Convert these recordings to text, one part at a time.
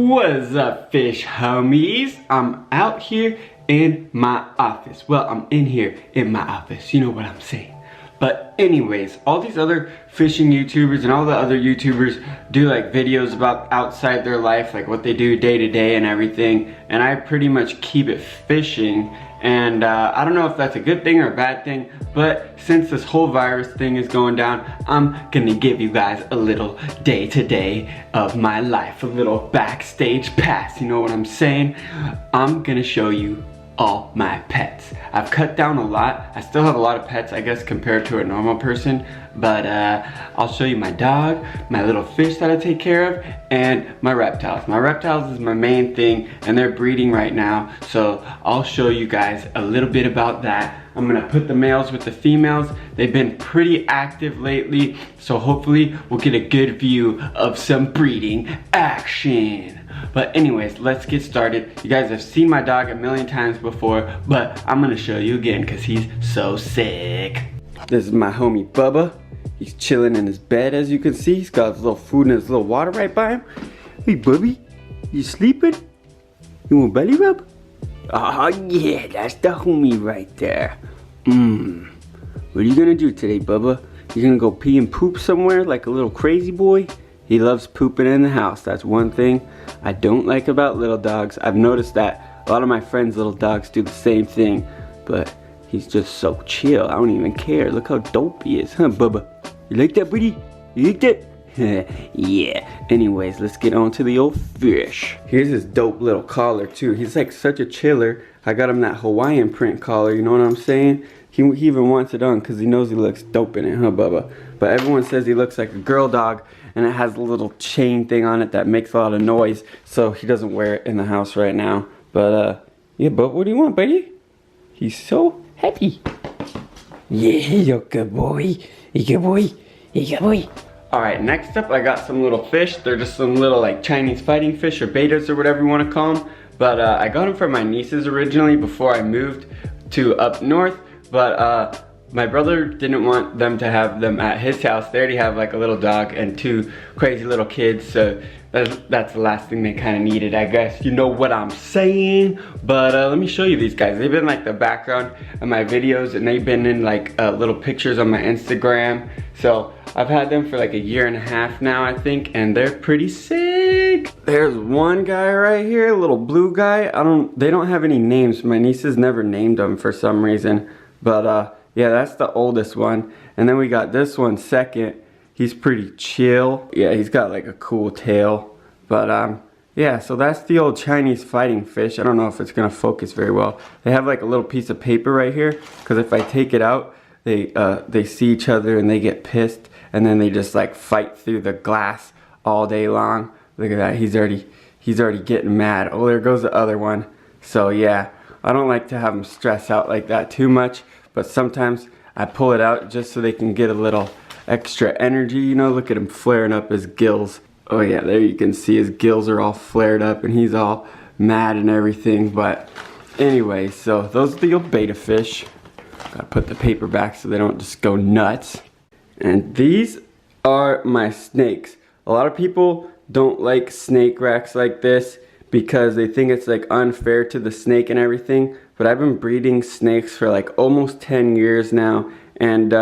What's up, fish homies? I'm out here in my office. Well, I'm in here in my office, you know what I'm saying. But anyways, all these other fishing YouTubers and all the other YouTubers do like videos about outside their life, like what they do day to day and everything. And I pretty much keep it fishing. And I don't know if that's a good thing or a bad thing, but since this whole virus thing is going down, I'm gonna give you guys a little day to day of my life, a little backstage pass, you know what I'm saying? I'm gonna show you all my pets. I've cut down a lot. I still have a lot of pets, I guess, compared to a normal person, but I'll show you my dog, my little fish that I take care of, and my reptiles. My reptiles is my main thing, and they're breeding right now, so I'll show you guys a little bit about that. I'm gonna put the males with the females. They've been pretty active lately, so hopefully we'll get a good view of some breeding action. But anyways, let's get started. You guys have seen my dog a million times before, but I'm gonna show you again because he's so sick. This is my homie Bubba. He's chilling in his bed, as you can see. He's got his little food and his little water right by him. Hey Bubby, you sleeping? You want belly rub? Oh yeah, that's the homie right there. What are you gonna do today, Bubba? You gonna go pee and poop somewhere like a little crazy boy? He loves pooping in the house. That's one thing I don't like about little dogs. I've noticed that a lot of my friends' little dogs do the same thing, but he's just so chill. I don't even care. Look how dope he is, huh, Bubba? You like that, buddy? You like that? Yeah. Anyways, let's get on to the old fish. Here's his dope little collar too. He's like such a chiller. I got him that Hawaiian print collar, you know what I'm saying? He even wants it on because he knows he looks dope in it, huh, Bubba? But everyone says he looks like a girl dog, and it has a little chain thing on it that makes a lot of noise, so he doesn't wear it in the house right now. But yeah, but what do you want, buddy? He's so happy. Yeah, you're a good boy. You good boy. You good boy. Alright, next up I got some little fish. They're just some little like Chinese fighting fish or betas or whatever you want to call them. But I got them from my nieces originally before I moved to up north. But my brother didn't want them to have them at his house. They already have like a little dog and two crazy little kids, so that's the last thing they kind of needed, I guess. You know what I'm saying? But let me show you these guys. They've been like the background of my videos, and they've been in like little pictures on my Instagram. So I've had them for like a year and a half now, I think, and they're pretty sick. There's one guy right here, a little blue guy. They don't have any names. My nieces never named them for some reason. But yeah, that's the oldest one. And then we got this one second. He's pretty chill. Yeah, he's got like a cool tail. But yeah, so that's the old Chinese fighting fish. I don't know if it's gonna focus very well. They have like a little piece of paper right here, because if I take it out, they see each other and they get pissed, and then they just like fight through the glass all day long. Look at that, he's already getting mad. Oh, there goes the other one. So yeah, I don't like to have them stress out like that too much, but sometimes I pull it out just so they can get a little extra energy, you know. Look at him flaring up his gills. Oh yeah, there you can see his gills are all flared up and he's all mad and everything. But anyway, so those are the old beta fish. Gotta put the paper back so they don't just go nuts. And these are my snakes. A lot of people don't like snake racks like this because they think it's like unfair to the snake and everything. But I've been breeding snakes for like almost 10 years now, and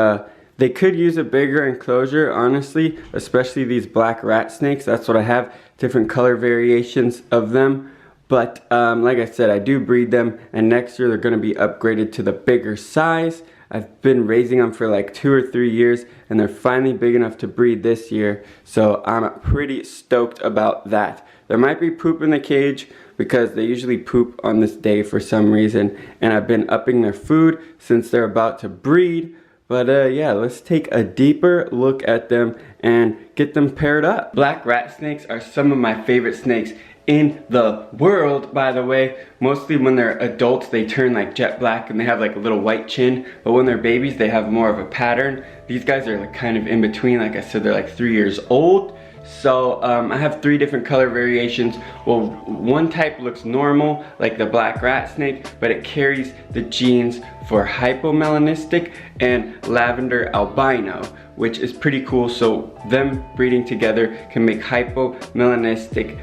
they could use a bigger enclosure, honestly, especially these black rat snakes. That's what I have, different color variations of them. But like I said, I do breed them, and next year they're gonna be upgraded to the bigger size. I've been raising them for like 2 or 3 years, and they're finally big enough to breed this year. So I'm pretty stoked about that. There might be poop in the cage because they usually poop on this day for some reason, and I've been upping their food since they're about to breed. But yeah, let's take a deeper look at them and get them paired up. Black rat snakes are some of my favorite snakes in the world, by the way. Mostly when they're adults, they turn like jet black and they have like a little white chin, but when they're babies, they have more of a pattern. These guys are like kind of in between. Like I said, they're like 3 years old. So I have 3 different color variations. Well, one type looks normal, like the black rat snake, but it carries the genes for hypomelanistic and lavender albino, which is pretty cool. So them breeding together can make hypomelanistic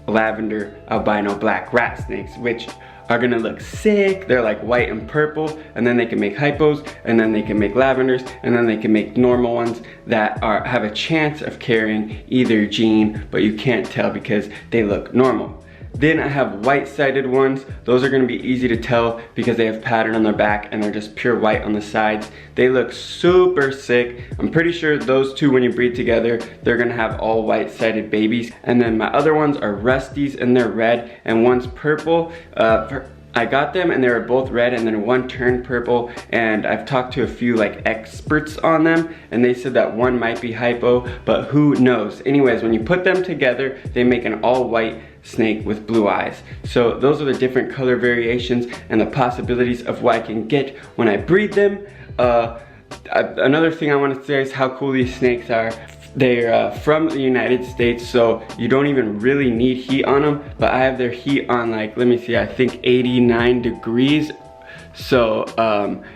lavender albino black rat snakes, which are gonna look sick. They're like white and purple, and then they can make hypos, and then they can make lavenders, and then they can make normal ones that have a chance of carrying either gene, but you can't tell because they look normal. Then I have white-sided ones. Those are gonna be easy to tell because they have pattern on their back and they're just pure white on the sides. They look super sick. I'm pretty sure those two, when you breed together, they're gonna have all white-sided babies. And then my other ones are rusties and they're red, and one's purple. I got them and they were both red, and then one turned purple, and I've talked to a few like experts on them and they said that one might be hypo, but who knows. Anyways, when you put them together, they make an all white snake with blue eyes. So those are the different color variations and the possibilities of what I can get when I breed them. Another thing I want to say is how cool these snakes are. They're from the United States, so you don't even really need heat on them, but I have their heat on, like, let me see, I think 89 degrees. So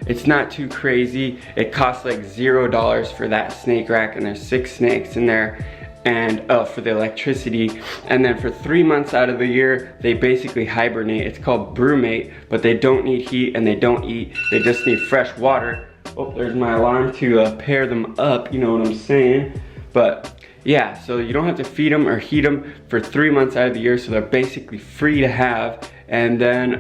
it's not too crazy. It costs like $0 for that snake rack, and there's 6 snakes in there, and for the electricity. And then for 3 months out of the year, they basically hibernate. It's called brumate, but they don't need heat and they don't eat. They just need fresh water. Oh, there's my alarm to pair them up, you know what I'm saying? But yeah, so you don't have to feed them or heat them for 3 months out of the year, so they're basically free to have. And then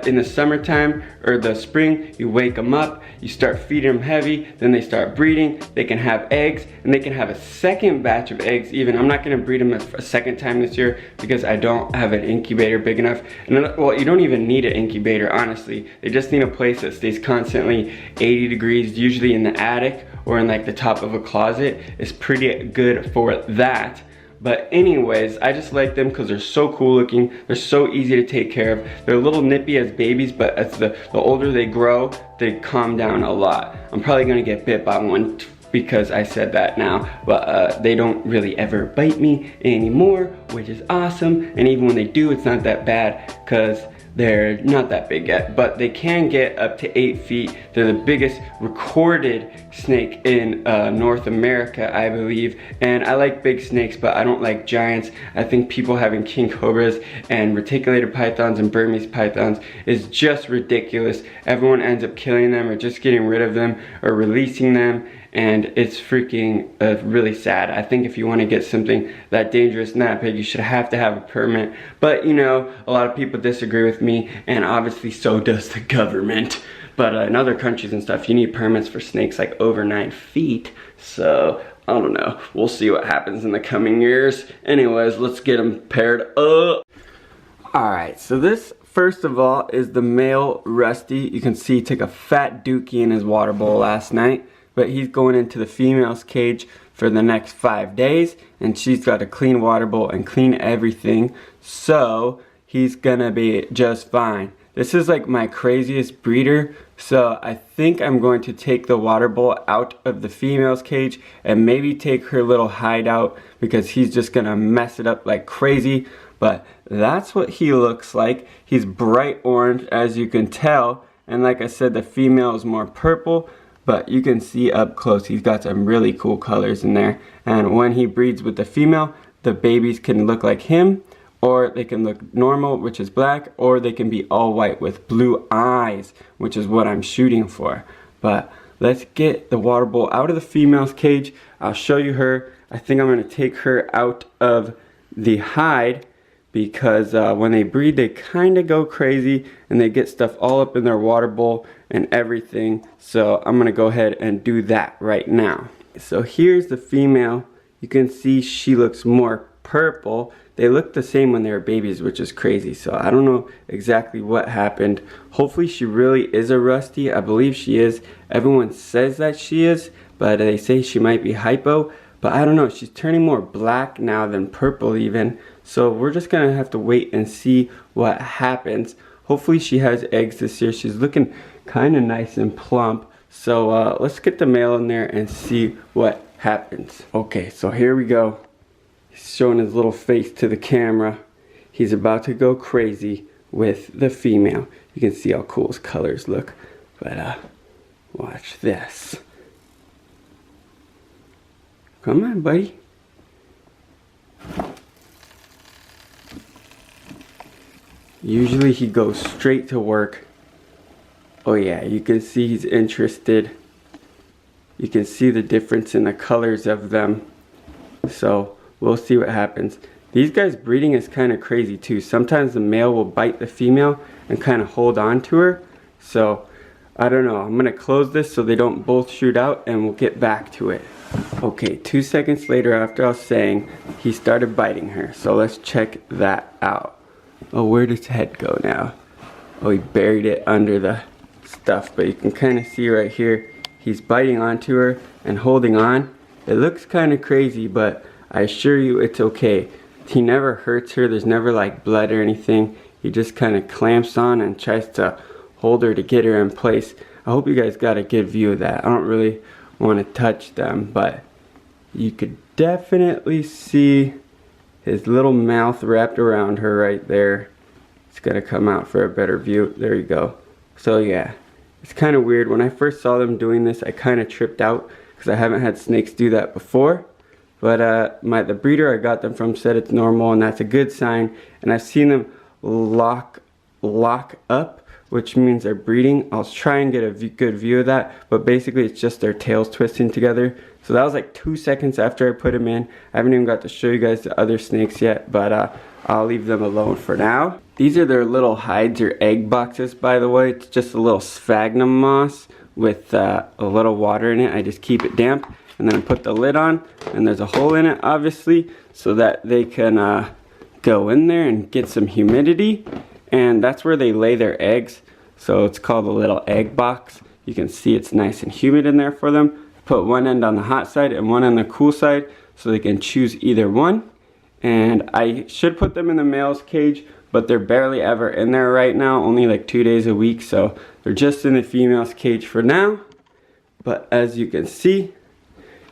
in the summertime or the spring, you wake them up, you start feeding them heavy, then they start breeding, they can have eggs, and they can have a second batch of eggs even. I'm not gonna breed them a second time this year because I don't have an incubator big enough. And well, you don't even need an incubator, honestly. They just need a place that stays constantly 80 degrees, usually in the attic or in like the top of a closet. It's pretty good for that. But anyways, I just like them because they're so cool looking. They're so easy to take care of. They're a little nippy as babies, but as the older they grow, they calm down a lot. I'm probably gonna get bit by one because I said that now, but they don't really ever bite me anymore, which is awesome. And even when they do, it's not that bad because they're not that big yet, but they can get up to 8 feet. They're the biggest recorded snake in North America, I believe. And I like big snakes, but I don't like giants. I think people having king cobras and reticulated pythons and Burmese pythons is just ridiculous. Everyone ends up killing them or just getting rid of them or releasing them, and it's freaking really sad. I think if you want to get something that dangerous and that big, you should have to have a permit. But you know, a lot of people disagree with me, and obviously so does the government. But in other countries and stuff, you need permits for snakes like over 9 feet. So I don't know, we'll see what happens in the coming years. Anyways, let's get them paired up. Alright, so this first of all is the male Rusty. You can see he took a fat dookie in his water bowl last night, but he's going into the female's cage for the next 5 days, and she's got a clean water bowl and clean everything, so he's gonna be just fine. This is like my craziest breeder, so I think I'm going to take the water bowl out of the female's cage and maybe take her little hideout because he's just gonna mess it up like crazy. But that's what he looks like. He's bright orange, as you can tell, and like I said, the female is more purple, but you can see up close he's got some really cool colors in there. And when he breeds with the female, the babies can look like him, or they can look normal, which is black, or they can be all white with blue eyes, which is what I'm shooting for. But let's get the water bowl out of the female's cage. I'll show you her. I think I'm gonna take her out of the hide because when they breed, they kind of go crazy and they get stuff all up in their water bowl and everything. So I'm gonna go ahead and do that right now. So here's the female. You can see she looks more purple. They look the same when they were babies, which is crazy. So I don't know exactly what happened. Hopefully she really is a Rusty. I believe she is. Everyone says that she is, but they say she might be hypo. But I don't know, she's turning more black now than purple even. So we're just gonna have to wait and see what happens. Hopefully she has eggs this year. She's looking kind of nice and plump. So let's get the male in there and see what happens. Okay, so here we go. He's showing his little face to the camera. He's about to go crazy with the female. You can see how cool his colors look. But watch this. Come on, buddy. Usually he goes straight to work. Oh yeah, you can see he's interested. You can see the difference in the colors of them. So we'll see what happens. These guys breeding is kind of crazy too. Sometimes the male will bite the female and kind of hold on to her. So I don't know. I'm going to close this so they don't both shoot out, and we'll get back to it. Okay, 2 seconds later after I was saying, he started biting her. So let's check that out. Oh, where'd his head go now? Oh, he buried it under the stuff. But you can kind of see right here, he's biting onto her and holding on. It looks kind of crazy, but I assure you it's okay. He never hurts her. There's never like blood or anything. He just kind of clamps on and tries to hold her to get her in place. I hope you guys got a good view of that. I don't really want to touch them, but you could definitely see his little mouth wrapped around her right there. It's gonna come out for a better view. There you go. So yeah, it's kind of weird. When I first saw them doing this, I kind of tripped out because I haven't had snakes do that before. But the breeder I got them from said it's normal, and that's a good sign. And I've seen them lock up, which means they're breeding. I'll try and get a good view of that, but basically it's just their tails twisting together. So that was like 2 seconds after I put them in. I haven't even got to show you guys the other snakes yet, but I'll leave them alone for now. These are their little hides or egg boxes, by the way. It's just a little sphagnum moss with a little water in it. I just keep it damp, and then put the lid on, and there's a hole in it obviously so that they can go in there and get some humidity. And that's where they lay their eggs. So it's called a little egg box. You can see it's nice and humid in there for them. Put one end on the hot side and one on the cool side so they can choose either one. And I should put them in the male's cage, but they're barely ever in there right now, only like 2 days a week. So they're just in the female's cage for now. But as you can see,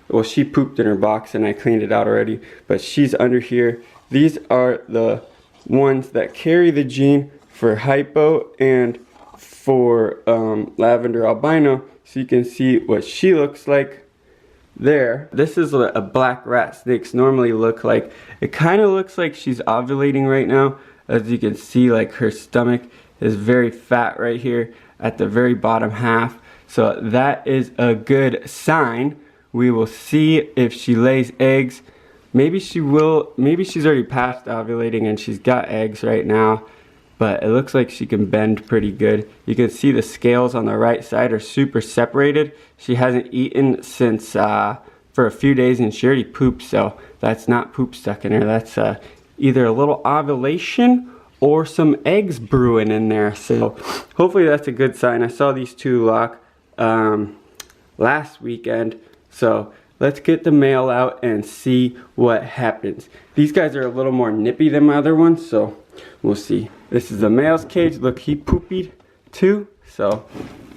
well, she pooped in her box and I cleaned it out already, but she's under here. These are the ones that carry the gene for hypo and for lavender albino. So you can see what she looks like there. This is what a black rat snakes normally look like. It kind of looks like she's ovulating right now. As you can see, like her stomach is very fat right here at the very bottom half. So that is a good sign. We will see if she lays eggs. Maybe she will, maybe she's already past ovulating and she's got eggs right now, but it looks like she can bend pretty good. You can see the scales on the right side are super separated. She hasn't eaten since for a few days, and she already pooped, so that's not poop stuck in her. That's either a little ovulation or some eggs brewing in there. So hopefully that's a good sign. I saw these two lock last weekend, so let's get the male out and see what happens. These guys are a little more nippy than my other ones, so we'll see. This is the male's cage. Look, he poopied too. So,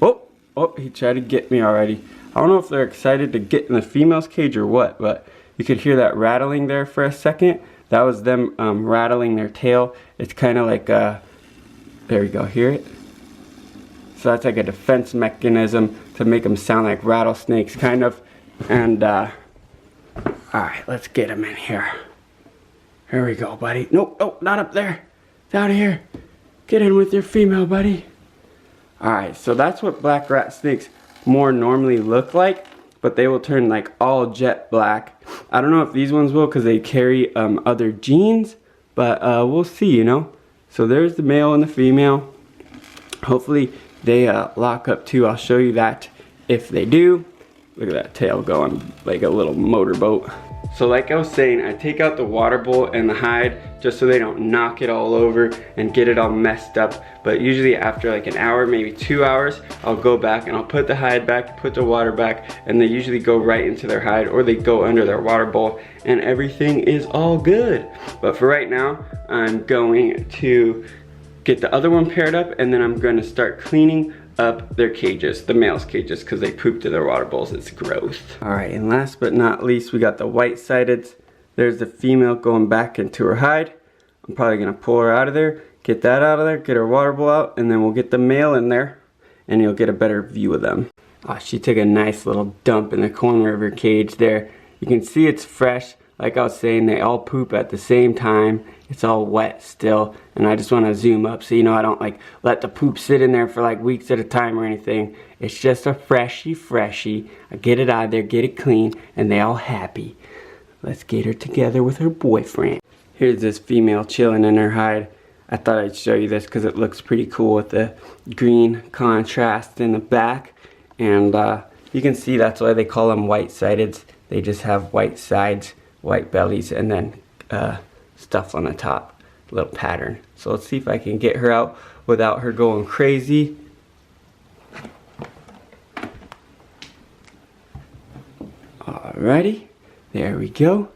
oh, he tried to get me already. I don't know if they're excited to get in the female's cage or what, but you could hear that rattling there for a second. That was them rattling their tail. It's kind of like, there you go, hear it? So that's like a defense mechanism to make them sound like rattlesnakes, kind of. And alright, let's get him in here. Here we go, buddy. Nope, oh, not up there. It's out of here. Get in with your female, buddy. Alright, so that's what black rat snakes more normally look like, but they will turn like all jet black. I don't know if these ones will because they carry other genes, but we'll see, you know. So there's the male and the female. Hopefully they lock up too. I'll show you that if they do. Look at that tail going like a little motorboat. So like I was saying, I take out the water bowl and the hide just so they don't knock it all over and get it all messed up. But usually after like an hour, maybe 2 hours, I'll go back and I'll put the hide back, put the water back, and they usually go right into their hide or they go under their water bowl and everything is all good. But for right now, I'm going to get the other one paired up and then I'm going to start cleaning up their cages, the male's cages, because they pooped in their water bowls. It's gross. Alright, and last but not least, we got the white-sided. There's the female going back into her hide. I'm probably going to pull her out of there, get that out of there, get her water bowl out, and then we'll get the male in there, and you'll get a better view of them. Oh, she took a nice little dump in the corner of her cage there. You can see it's fresh, like I was saying, they all poop at the same time. It's all wet still, and I just want to zoom up so you know I don't like let the poop sit in there for like weeks at a time or anything. It's just a freshie. I get it out of there, get it clean, and they all happy. Let's get her together with her boyfriend. Here's this female chilling in her hide. I thought I'd show you this because it looks pretty cool with the green contrast in the back. And you can see that's why they call them white-sided. They just have white sides, white bellies, and then stuff on the top, little pattern. So let's see if I can get her out without her going crazy. Alrighty, there we go.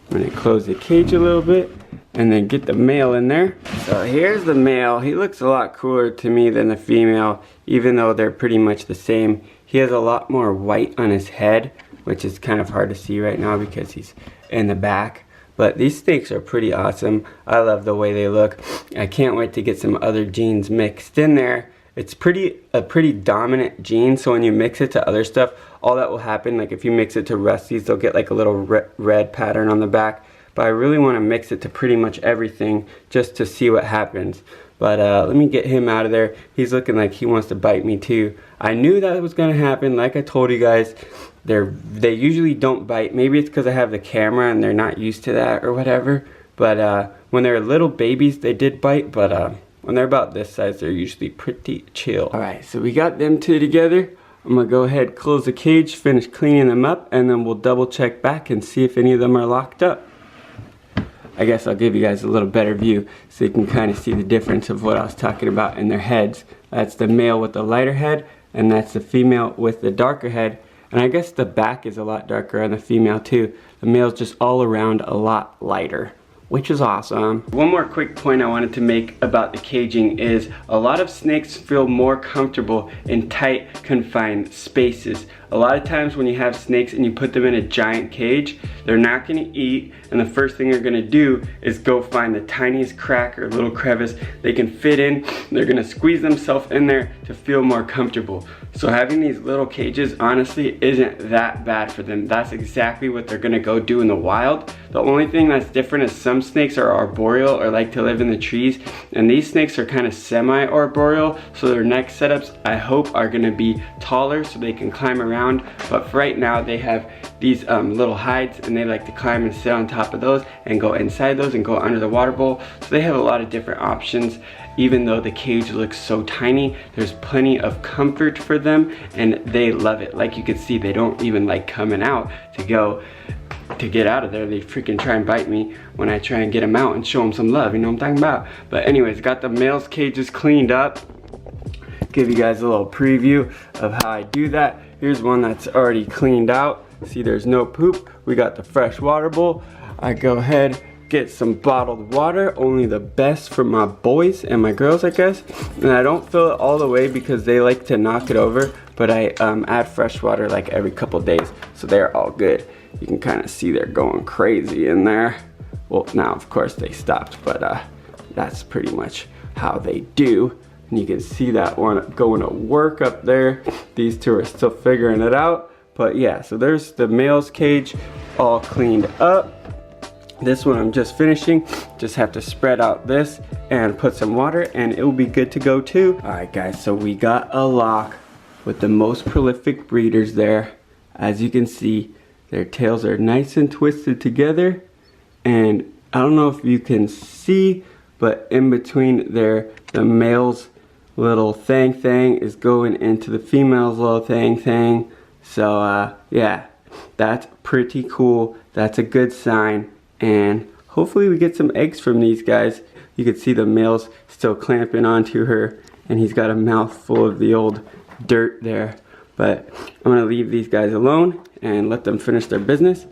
I'm gonna close the cage a little bit and then get the male in there. So here's the male. He looks a lot cooler to me than the female, even though they're pretty much the same. He has a lot more white on his head, which is kind of hard to see right now because he's in the back. But these snakes are pretty awesome. I love the way they look. I can't wait to get some other genes mixed in there. It's a pretty dominant gene, so when you mix it to other stuff, all that will happen, like if you mix it to Rusty's, they'll get like a little red pattern on the back. But I really want to mix it to pretty much everything just to see what happens. But let me get him out of there. He's looking like he wants to bite me too. I knew that was going to happen. Like I told you guys, they usually don't bite. Maybe it's because I have the camera and they're not used to that or whatever. But when they're little babies, they did bite. But when they're about this size, they're usually pretty chill. Alright, so we got them two together. I'm going to go ahead, close the cage, finish cleaning them up, and then we'll double check back and see if any of them are locked up. I guess I'll give you guys a little better view so you can kind of see the difference of what I was talking about in their heads. That's the male with the lighter head, and that's the female with the darker head. And I guess the back is a lot darker on the female too. The male's just all around a lot lighter, which is awesome. One more quick point I wanted to make about the caging is a lot of snakes feel more comfortable in tight, confined spaces. A lot of times when you have snakes and you put them in a giant cage, they're not gonna eat, and the first thing they're gonna do is go find the tiniest crack or little crevice they can fit in. They're gonna squeeze themselves in there to feel more comfortable. So having these little cages honestly isn't that bad for them. That's exactly what they're gonna go do in the wild. The only thing that's different is some snakes are arboreal or like to live in the trees, and these snakes are kind of semi-arboreal, so their neck setups I hope are gonna be taller so they can climb around. But for right now they have these little hides, and they like to climb and sit on top of those and go inside those and go under the water bowl. So they have a lot of different options. Even though the cage looks so tiny, there's plenty of comfort for them and they love it. Like you can see, they don't even like coming out to get out of there. They freaking try and bite me when I try and get them out and show them some love, you know what I'm talking about? But anyways, got the male's cages cleaned up. Give you guys a little preview of how I do that. Here's one that's already cleaned out. See, there's no poop. We got the fresh water bowl. I go ahead, get some bottled water, only the best for my boys and my girls, I guess. And I don't fill it all the way because they like to knock it over, but I add fresh water like every couple days, so they're all good. You can kind of see they're going crazy in there. Well, now of course they stopped, but that's pretty much how they do. And you can see that one going to work up there. These two are still figuring it out. But yeah, so there's the male's cage all cleaned up. This one I'm just finishing. Just have to spread out this and put some water and it will be good to go too. Alright guys, so we got a lock with the most prolific breeders there. As you can see, their tails are nice and twisted together. And I don't know if you can see, but in between there, the male's little thing is going into the female's little thing. So yeah, that's pretty cool. That's a good sign. And hopefully we get some eggs from these guys. You can see the male's still clamping onto her, and he's got a mouth full of the old dirt there. But I'm gonna leave these guys alone and let them finish their business.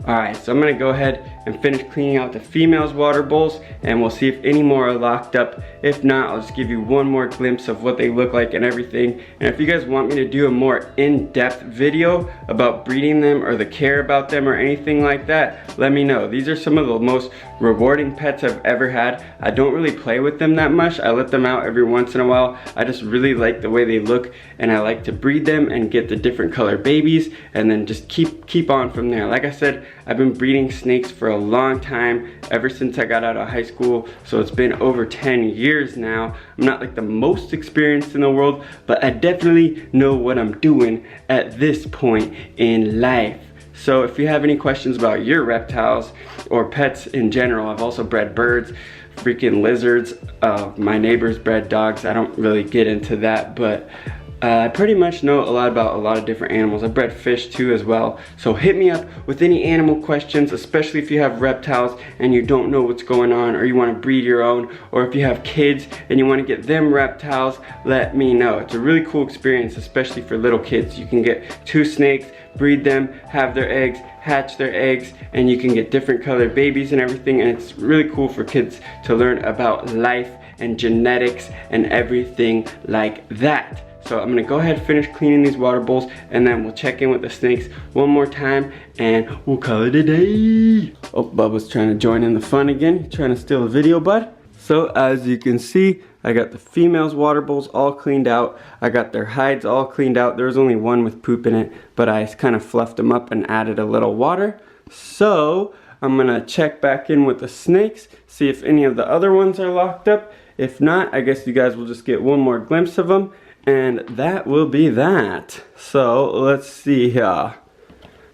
Alright, so I'm gonna go ahead and finish cleaning out the female's water bowls, and we'll see if any more are locked up. If not, I'll just give you one more glimpse of what they look like and everything. And if you guys want me to do a more in-depth video about breeding them or the care about them or anything like that, let me know. These are some of the most rewarding pets I've ever had. I don't really play with them that much. I let them out every once in a while. I just really like the way they look, and I like to breed them and get the different color babies and then just keep on from there. Like I said, I've been breeding snakes for a long time, ever since I got out of high school, so it's been over 10 years now. I'm not like the most experienced in the world, but I definitely know what I'm doing at this point in life. So if you have any questions about your reptiles or pets in general, I've also bred birds, freaking lizards, my neighbors bred dogs. I don't really get into that, but I pretty much know a lot about a lot of different animals. I bred fish too as well. So hit me up with any animal questions, especially if you have reptiles and you don't know what's going on, or you want to breed your own, or if you have kids and you want to get them reptiles, let me know. It's a really cool experience, especially for little kids. You can get 2 snakes, breed them, have their eggs, hatch their eggs, and you can get different colored babies and everything, and it's really cool for kids to learn about life and genetics and everything like that. So I'm gonna go ahead and finish cleaning these water bowls, and then we'll check in with the snakes one more time and we'll call it a day. Oh, Bubba's trying to join in the fun again. He's trying to steal a video, bud. So as you can see, I got the females' water bowls all cleaned out. I got their hides all cleaned out. There was only one with poop in it, but I kind of fluffed them up and added a little water. So I'm gonna check back in with the snakes, see if any of the other ones are locked up. If not, I guess you guys will just get one more glimpse of them, and that will be that. So let's see here.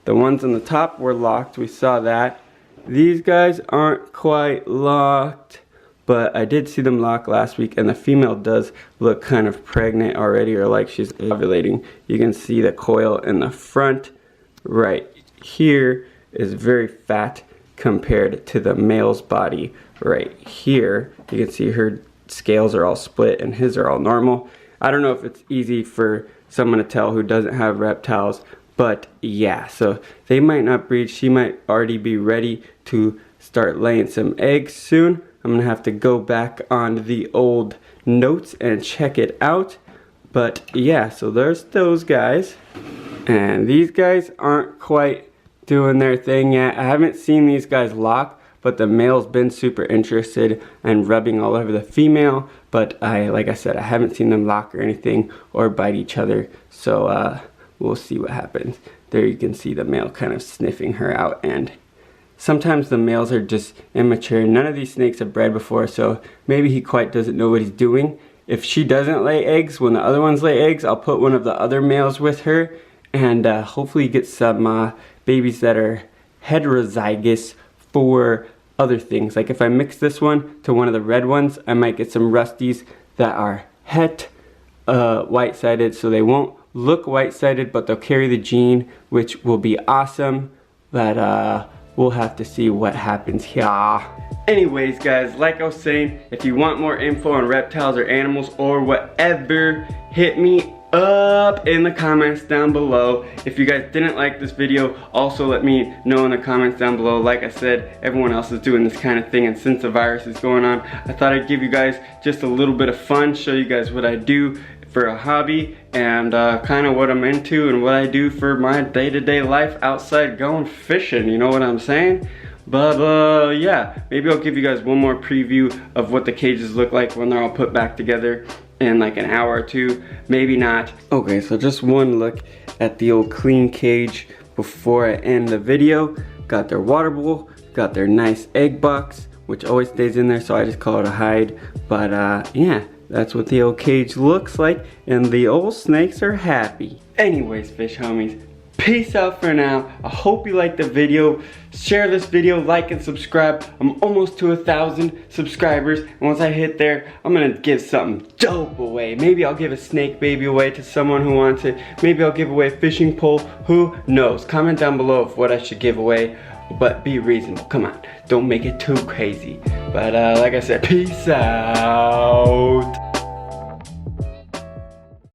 The ones on the top were locked, we saw that. These guys aren't quite locked, but I did see them locked last week, and the female does look kind of pregnant already, or like she's ovulating. You can see the coil in the front right here is very fat compared to the male's body right here. You can see her scales are all split and his are all normal. I don't know if it's easy for someone to tell who doesn't have reptiles, but yeah, so they might not breed. She might already be ready to start laying some eggs soon. I'm gonna have to go back on the old notes and check it out. But yeah, so there's those guys. And these guys aren't quite doing their thing yet. I haven't seen these guys lock, but the male's been super interested and rubbing all over the female. But like I said, I haven't seen them lock or anything or bite each other. So we'll see what happens. There you can see the male kind of sniffing her out, and sometimes the males are just immature. None of these snakes have bred before, so maybe he quite doesn't know what he's doing. If she doesn't lay eggs when the other ones lay eggs, I'll put one of the other males with her, and hopefully get some babies that are heterozygous for other things. Like if I mix this one to one of the red ones, I might get some rusties that are white-sided, so they won't look white-sided, but they'll carry the gene, which will be awesome. But we'll have to see what happens here. Anyways guys, like I was saying, if you want more info on reptiles or animals or whatever, hit me up in the comments down below. If you guys didn't like this video, also let me know in the comments down below. Like I said, everyone else is doing this kind of thing, and since the virus is going on, I thought I'd give you guys just a little bit of fun, show you guys what I do for a hobby, and kind of what I'm into and what I do for my day-to-day life outside going fishing, you know what I'm saying? But yeah, maybe I'll give you guys one more preview of what the cages look like when they're all put back together in like an hour or two, maybe not. Okay, so just one look at the old clean cage before I end the video. Got their water bowl, got their nice egg box, which always stays in there, so I just call it a hide. But yeah, that's what the old cage looks like, and the old snakes are happy. Anyways, fish homies, peace out for now. I hope you liked the video. Share this video, like and subscribe. I'm almost to 1,000 subscribers, and once I hit there, I'm gonna give something dope away. Maybe I'll give a snake baby away to someone who wants it. Maybe I'll give away a fishing pole. Who knows? Comment down below of what I should give away, but be reasonable. Come on, don't make it too crazy. But like I said, peace out.